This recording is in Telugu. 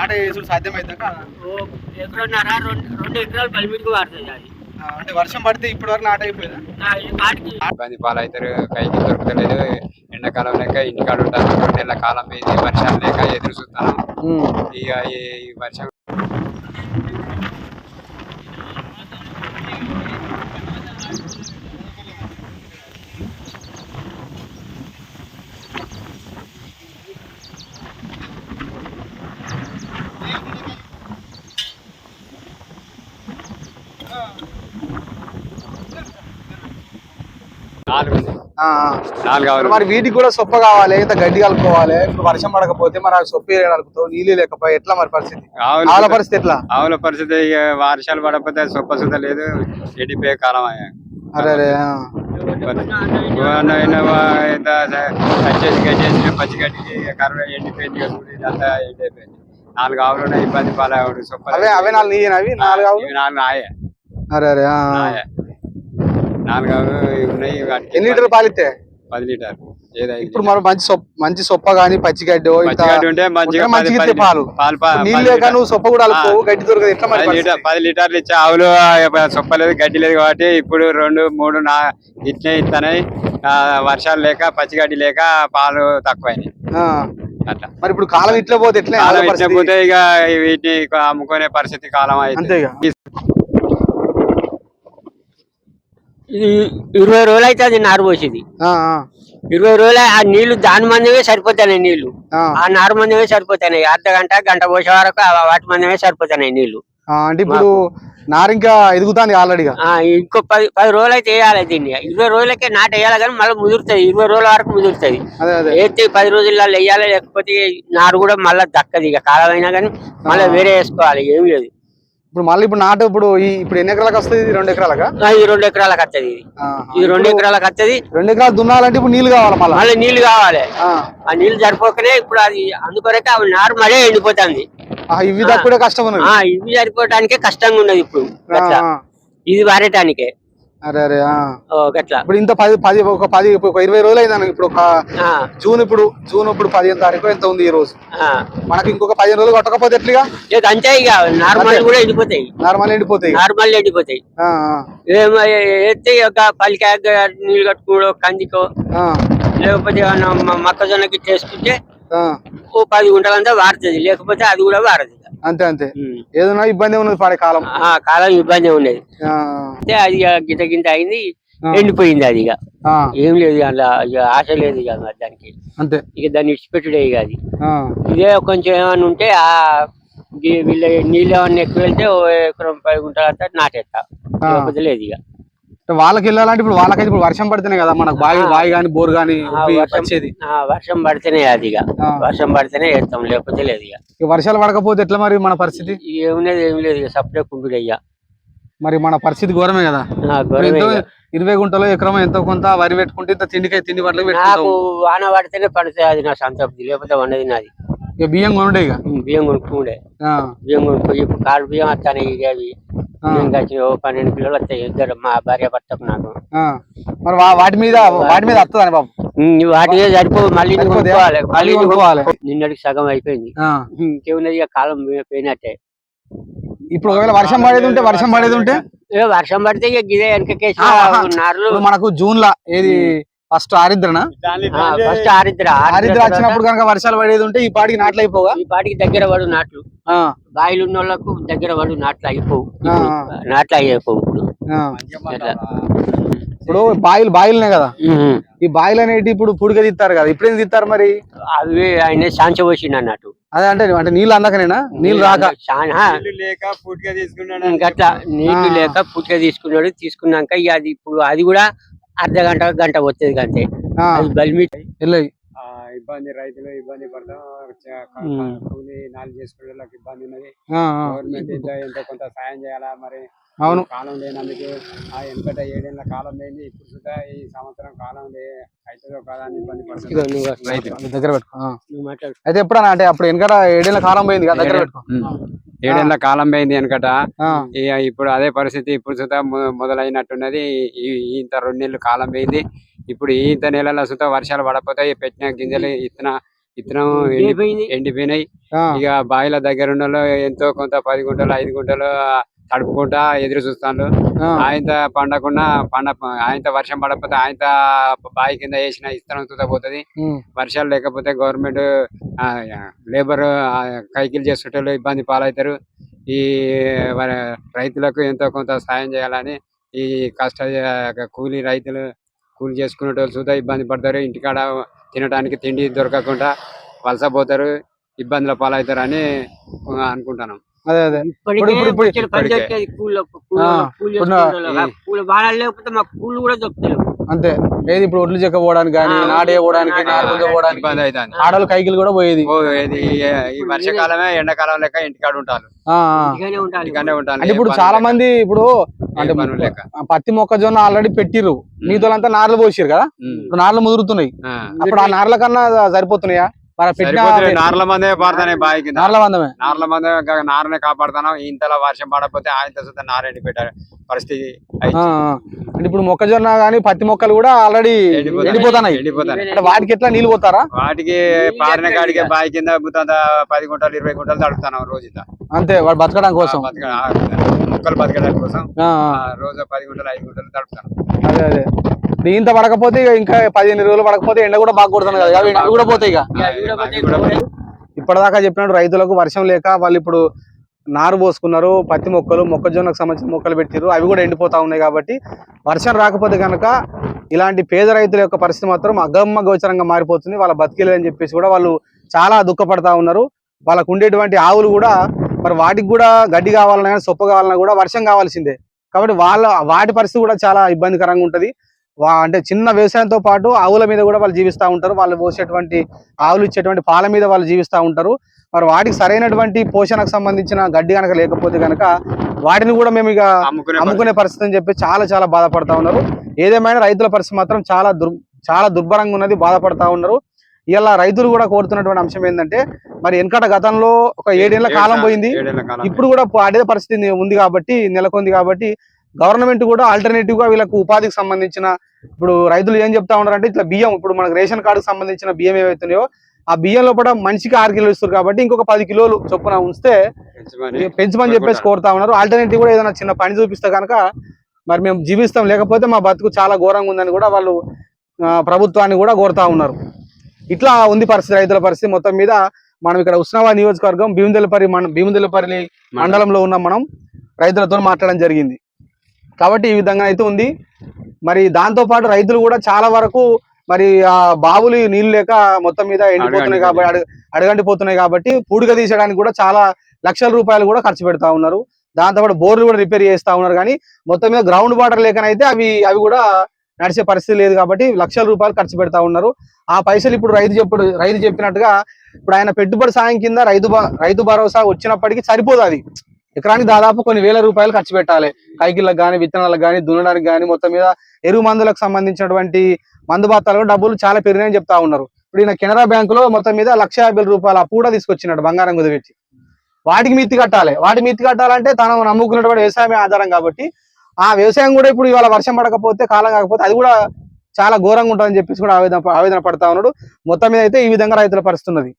నాటే వేసుడు సాధ్యమైందా కాదా? ఎకరన్నర 2 ఎకరాలు బలిమిడికి వాడుతుంది అది. అంటే వర్షం పడితే ఇప్పటి వరకు నాట అయిపోయిందా? ఇబ్బంది పాలవుతారు, కైకి దొరకలేదు. ఎండాకాలం లేక ఇంటికాడ ఉంటారు. 2 నెలల కాలం పోయింది, వర్షాలు లేక ఎదురు చూస్తాను. ఇక ఈ వర్షం మరి వీటికి కూడా సొప్ప కావాలి, ఇంత గడ్డి కలుపుకోవాలి. ఇప్పుడు వర్షం పడకపోతే మరి ఆ సొప్ప కలుపుతావు, నీళ్ళు లేకపోయి ఎట్లా మరి పరిస్థితి? ఆవుల పరిస్థితి ఎట్లా? ఆవుల పరిస్థితి వర్షాలు పడకపోతే సొప్ప సుద్ధ లేదు, ఎండిపోయే కాలం అయ్యా. అరే పచ్చి గడ్డికి కర్ర ఎండిపోయింది, ఇదంతా ఎండిపోయింది. 4 ఆవులు ఇబ్బంది పాలవుడు. సొప్ప అవే 4 ఆవులు 4 ఆయే. అరే 4 ఆవులు ఉన్నాయి. ఎన్ని లీటర్లు పాలిస్తే? 10 లీటర్. ఇప్పుడు మనం మంచి సొప్ప గానీ పచ్చిగడ్డి ఉంటే మంచిగా పాలు నీళ్ళు లేక నువ్వు సొప్ప కూడా అలుపుకోవు, గడ్డి దొరకదు. ఎట్లా మరి 10 లీటర్లు ఇచ్చే ఆవులు సొప్ప లేదు, గడ్డి లేదు కాబట్టి ఇప్పుడు 2, 3 ఇట్లే ఇస్తున్నాయి. వర్షాలు లేక పచ్చిగడ్డి లేక పాలు తక్కువైనాయి అట్లా. మరి ఇప్పుడు కాలం ఇట్లా పోతే ఎట్లా? కాలం ఇట్లా పోతే ఇక వీటిని అమ్ముకునే పరిస్థితి కాలం అయితే. ఇది 20 రోజులు అయితే అది నారు పోసేది. 20 రోజులు ఆ నీళ్లు దాని మందమే సరిపోతాయి, నీళ్లు ఆ నారు మందమే సరిపోతాయి. గంట పోసే వరకు వాటి మందమే సరిపోతాయి నీళ్లు. అంటే ఇప్పుడు నారు ఇంకా ఎదుగుతాంది ఆల్రెడీగా. ఇంకో 10 రోజులు అయితే వేయాలి దీన్ని. 20 రోజులకే నాటు వేయాలి కానీ మళ్ళీ ముదురుతుంది. 20 రోజుల వరకు ముదురుతుంది. వేస్తే 10 రోజుల్లో వేయాలి, లేకపోతే నారు కూడా మళ్ళీ దక్కది. ఇక కాలం అయినా కానీ మళ్ళీ వేరే వేసుకోవాలి, ఏం లేదు. ఇప్పుడు నాటు ఇప్పుడు ఎన్ని ఎకరాలకు వస్తుంది? 2 ఎకరాలకా? ఇది 2 ఎకరాలకు వస్తుంది. ఇది 2 ఎకరాలకు వస్తుంది. 2 ఎకరాలు దున్నాలంటే ఇప్పుడు నీళ్లు కావాలి, మళ్ళీ నీళ్లు కావాలి. ఆ నీళ్లు సరిపోకనే ఇప్పుడు అది అందుకొరకే అవి నారు మడే ఎండిపోతుంది. ఇవి కూడా కష్టం ఉన్నది. ఇవి సరిపోవటానికే కష్టంగా ఉన్నది ఇప్పుడు. ఇది వారేటానికే. అరే గట్లా ఇప్పుడు ఇంత 20 రోజులు అయింది. ఇప్పుడు జూన్ ఇప్పుడు 15వ తారీఖు ఎంత ఉంది ఈ రోజు? మనకి ఇంకొక 15 రోజులు కొట్టకపోతే ఎట్లుగా? అంతే ఇక నార్మల్ కూడా ఎండిపోతాయి. నార్మల్ ఎండిపోతాయి. వేస్తే ఒక పల్లికాయ నీళ్ళు కట్టుకోవడం, కందికో లేకపోతే మొక్కజొన్నకి చేసుకుంటే ఓ 10 గుంటలంతా వాడుతుంది, లేకపోతే అది కూడా వారదు. అంతే ఏదైనా ఇబ్బంది ఉన్నది, పడే కాలం ఇబ్బంది ఉన్నది. అది గింత గింత అయింది, ఎండిపోయింది. అది ఇక ఏం లేదు, అలా ఆశ లేదు ఇక దానికి. అంతే ఇక దాన్ని ఇచ్చిపెట్టుడే ఇక అది. ఇదే కొంచెం ఏమన్నా ఉంటే వీళ్ళ నీళ్ళు ఏమన్నా ఎక్కువ వెళ్తే ఓ ఎకరం 10 గుంటలంతా నాటేస్తా, లేకపోతే లేదు ఇక. వాళ్ళకి వెళ్ళాలంటే ఇప్పుడు వాళ్ళకైతే ఇప్పుడు వర్షం పడితేనే కదా మనకు బావి గాని బోర్ గాని వచ్చేది. వర్షం పడితేనే అది ఇక, వర్షం పడితేనే వేస్తాం, లేకపోతే లేదు ఇక. వర్షాలు పడకపోతే ఎట్లా మరి మన పరిస్థితి? ఏం లేదు ఇక, సపరేట్ కుంటుడు అయ్యా. మరి మన పరిస్థితి ఘోరమే కదా. 20 గుంటలో ఎకరం ఎంతో కొంత వరి పెట్టుకుంటే ఇంత తిండి పట్ల నాకు వాన పడితేనే పడుతుంది, అది నా సంతృప్తి, లేకపోతే వండది నాది. ఇక బియ్యం కొనుడే, బియ్యం కొనుక్కుండే. బియ్యం కొనుక్కు ఇప్పుడు కారు బియ్యం వస్తాను. ఇక అవి 12 కిలోలు వస్తాయి ఇద్దరు, మా భార్య భర్తకు నాకు. మరి వాటి మీద వస్తుందని బాబు? వాటి మీద సరిపోదు, మళ్ళీ కొనుక్కోవాలి. నిన్నటికి సగం అయిపోయింది, ఇంకేమున్నది ఇక, కాలం పోయినట్టే. ఇప్పుడు ఒకవేళ వర్షం పడేది ఉంటే వర్షం పడితే ఇక గిదే వెనకకేసి నార్లు. మనకు జూన్ లా ఏది ఫస్ట్ ఆరిద్రనా? ఫస్ట్ ఆరిద్ర వచ్చినప్పుడు కనుక వర్షాలు పడేది ఉంటే ఈ పాటికి నాట్లు అయిపోవా? ఈ పాటికి దగ్గర పడు నాట్లు. బాయిలు ఉన్న వాళ్ళకు దగ్గర పడు నాట్లు అయిపోవు, నాట్లు అయిపోవు. ఇప్పుడు బాయిలునే కదా, ఈ బాయిలు అనేటి ఇప్పుడు పుడిక తీస్తారు కదా, ఇప్పుడు ఏం తీస్తారు మరి? అవి ఆయన సాంచ పోసిండు అన్నట్టు. అదే అంటే నీళ్ళు అందకనేనా? నీళ్ళు రాక గట్లా నీళ్లు లేక పుట్టిగా తీసుకున్నాక ఇక అది ఇప్పుడు అది కూడా అర్ధ గంట వచ్చేది అంతే. ఇబ్బంది, రైతులు ఇబ్బంది పడతాం, కూలి నాలు చేసుకునే వాళ్ళకి ఇబ్బంది ఉన్నది. గవర్నమెంట్ ఎంతో కొంత సాయం చేయాలా మరి. అవును, కాలం లేనందుకు వెనకట 7 ఏళ్ల కాలం లేని ఇప్పుడు సుధా ఈ సంవత్సరం కాలం అవుతుందో కాదా అని ఇబ్బంది పడుతుంది. దగ్గర పెట్టుకో. అయితే ఎప్పుడన్నా అంటే అప్పుడు వెనకట 7 ఏళ్ల కాలం పోయింది కదా, దగ్గర పెట్టుకో. 7 ఏళ్ల కాలం పోయింది వెనకట. ఇప్పుడు అదే పరిస్థితి ఇప్పుడు సుధా మొదలైనట్టున్నది. ఇంత 2 నెలలు కాలం పోయింది. ఇప్పుడు ఇంత నెలల సుధా వర్షాలు పడపోతాయి, పెట్టిన గింజలు ఇత్తన విత్తనం ఎండిపోయినాయి. ఆ, ఇక బావిల దగ్గర ఉన్న వాళ్ళు ఎంతో కొంత 10 గుంటలు 5 గుంటలు తడుపుకుంటా ఎదురు చూస్తాను. ఆ, ఆయన పండకుండా ఆయన వర్షం పడకపోతే ఆయన బావి కింద వేసిన ఇత్తనం తుత పోతుంది. ఉమ్, వర్షాలు లేకపోతే గవర్నమెంట్ లేబర్ కైకిలు చేసేటోళ్ళు ఇబ్బంది పాలవుతారు. ఈ రైతులకు ఎంతో కొంత సాయం చేయాలని ఈ కూలీ రైతులు కూలి చేసుకునేటోళ్ళు సుధా ఇబ్బంది పడతారు. ఇంటికాడ తినడానికి తిండి దొరకకుండా వలస పోతారు, ఇబ్బందుల పాలవుతారు అని అనుకుంటున్నాం. అదే అదే లేకపోతే మాకు కూలి కూడా దొరుకుతాయి. అంతే. ఏది ఇప్పుడు ఒడ్లు చెక్క పోవడానికి కానీ నాడే పోవడానికి నారుకుంద పోవడానికి ఇబ్బంది అవుతుంది. ఆడవాళ్ళు కైకిలు కూడా పోయేది. ఈ వర్షాకాలమే ఎండాకాలం లెక్క ఇంటికాడ ఉంటారు. ఆ, ఆ. ఇంటికానే ఉంటారు. అంటే ఇప్పుడు చాలా మంది ఇప్పుడు అంటే పత్తి మొక్కజొన్న ఆల్రెడీ పెట్టిర్రు, మిగతాలంతా నార్లు పోసిరు కదా, ఇప్పుడు నార్లు ముదురుతున్నాయి. అప్పుడు ఆ నార్ల కన్నా సరిపోతున్నాయా? నార్ల మందే పాడుతున్నాయి బావి కింద. నార్ల మందమే నారనే కాపాడుతున్నాం. ఇంతలా వర్షం పడకపోతే ఆయన నారెండి పెట్టారు పరిస్థితి. అంటే ఇప్పుడు మొక్కజొన్న గానీ పత్తి మొక్కలు కూడా ఆల్రెడీ ఎండిపోతున్నాయి. అంటే వాటికి ఎట్లా నీళ్ళు పోతారా? వాటికి పారిన కాడికి బావి కింద 10 గుంటలు 20 గుంటలు తడుపుతున్నాం రోజు. అంతే, వాడు బతకడం కోసం, మొక్కలు బతకడానికి కోసం రోజు 10 గుంటలు 5 గుంటలు తడుపుతాం. అదే అదే. ఇంత పడకపోతే ఇంకా 15 రోజులు పడకపోతే ఎండ కూడా బాగా కొడుతుంది కదా, అవి కూడా పోతాయి. ఇప్పటిదాకా చెప్పినట్టు రైతులకు వర్షం లేక వాళ్ళు ఇప్పుడు నారు పోసుకున్నారు, పత్తి మొక్కలు మొక్కజొన్నకు సంబంధించిన మొక్కలు పెట్టారు, అవి కూడా ఎండిపోతా ఉన్నాయి. కాబట్టి వర్షం రాకపోతే కనుక ఇలాంటి పేద రైతుల యొక్క పరిస్థితి మాత్రం అగమ్య గోచరంగా మారిపోతుంది. వాళ్ళ బతికేలేదని చెప్పేసి కూడా వాళ్ళు చాలా దుఃఖపడతా ఉన్నారు. వాళ్ళకు ఉండేటువంటి ఆవులు కూడా మరి వాటికి కూడా గడ్డి కావాలన్నా కానీ సొప్ప కావాలన్నా కూడా వర్షం కావాల్సిందే. కాబట్టి వాటి పరిస్థితి కూడా చాలా ఇబ్బందికరంగా ఉంటుంది. అంటే చిన్న వ్యవసాయంతో పాటు ఆవుల మీద కూడా వాళ్ళు జీవిస్తూ ఉంటారు. వాళ్ళు పోసేటువంటి ఆవులు ఇచ్చేటువంటి పాల మీద వాళ్ళు జీవిస్తూ ఉంటారు. మరి వాటికి సరైనటువంటి పోషణకు సంబంధించిన గడ్డి కనుక లేకపోతే కనుక వాటిని కూడా మేము ఇక అమ్ముకునే పరిస్థితి అని చెప్పి చాలా చాలా బాధపడతా ఉన్నారు. ఏదేమైనా రైతుల పరిస్థితి మాత్రం చాలా దుర్భరంగా ఉన్నది, బాధపడతా ఉన్నారు. ఇలా రైతులు కూడా కోరుతున్నటువంటి అంశం ఏంటంటే మరి వెనకట గతంలో ఒక 7 ఏళ్ల కాలం పోయింది, ఇప్పుడు కూడా అదే పరిస్థితి ఉంది కాబట్టి నెలకొంది. కాబట్టి గవర్నమెంట్ కూడా ఆల్టర్నేటివ్ గా వీళ్ళకు ఉపాధికి సంబంధించిన ఇప్పుడు రైతులు ఏం చెప్తా ఉన్నారంటే ఇట్లా బియ్యం ఇప్పుడు మనకు రేషన్ కార్డుకు సంబంధించిన బియ్యం ఏవైతున్నాయో ఆ బియ్యంలో కూడా మనిషికి 6 కిలోలు ఇస్తారు కాబట్టి ఇంకొక 10 కిలోలు చొప్పున ఉంచితే పెంచమని చెప్పేసి కోరుతా ఉన్నారు. ఆల్టర్నేటివ్ కూడా ఏదైనా చిన్న పని చూపిస్తే కనుక మరి మేము జీవిస్తాం, లేకపోతే మా బతుకు చాలా ఘోరంగా ఉందని కూడా వాళ్ళు ప్రభుత్వాన్ని కూడా కోరుతా ఉన్నారు. ఇట్లా ఉంది పరిస్థితి, రైతుల పరిస్థితి మొత్తం మీద. మనం ఇక్కడ ఉస్నాబాద్ నియోజకవర్గం భీముందలపల్లి మండలంలో ఉన్న మనం రైతులతో మాట్లాడడం జరిగింది. కాబట్టి ఈ విధంగా అయితే ఉంది. మరి దాంతో పాటు రైతులు కూడా చాలా వరకు మరి ఆ బావులు నీళ్లు లేక మొత్తం మీద ఎండిపోతున్నాయి కాబట్టి అడగండిపోతున్నాయి కాబట్టి పూడిక తీసడానికి కూడా చాలా లక్షల రూపాయలు కూడా ఖర్చు పెడతా ఉన్నారు. దాంతోపాటు బోర్లు కూడా రిపేర్ చేస్తా ఉన్నారు. కానీ మొత్తం మీద గ్రౌండ్ వాటర్ లేకనైతే అవి కూడా నడిచే పరిస్థితి లేదు కాబట్టి లక్షల రూపాయలు ఖర్చు పెడతా ఉన్నారు. ఆ పైసలు ఇప్పుడు రైతు చెప్పినట్టుగా ఇప్పుడు ఆయన పెట్టుబడి సాయం కింద రైతు భరోసా వచ్చినప్పటికీ సరిపోదు. అది ఎకరానికి దాదాపు కొన్ని వేల రూపాయలు ఖర్చు పెట్టాలి. కైకిళ్ళకు కానీ విత్తనాలకు కానీ దున్నడానికి కానీ మొత్తం మీద ఎరువు మందులకు సంబంధించినటువంటి మందు బత్తాలు డబ్బులు చాలా పెరిగినాయని చెప్తా ఉన్నారు. ఇప్పుడు ఈయన కెనరా బ్యాంకులో మొత్తం మీద 1,50,000 రూపాయలు అప్పు కూడా తీసుకొచ్చినాడు బంగారం కుదిపెట్టి. వాటికి మిత్తి కట్టాలంటే తను నమ్ముకున్నటువంటి వ్యవసాయమే ఆధారం కాబట్టి ఆ వ్యవసాయం కూడా ఇప్పుడు ఇవాళ వర్షం పడకపోతే కాలం కాకపోతే అది కూడా చాలా ఘోరంగా ఉంటుందని చెప్పేసి కూడా ఆవేదన పడతా ఉన్నాడు. మొత్తం మీద అయితే ఈ విధంగా రైతుల పరిస్థితి ఉన్నది.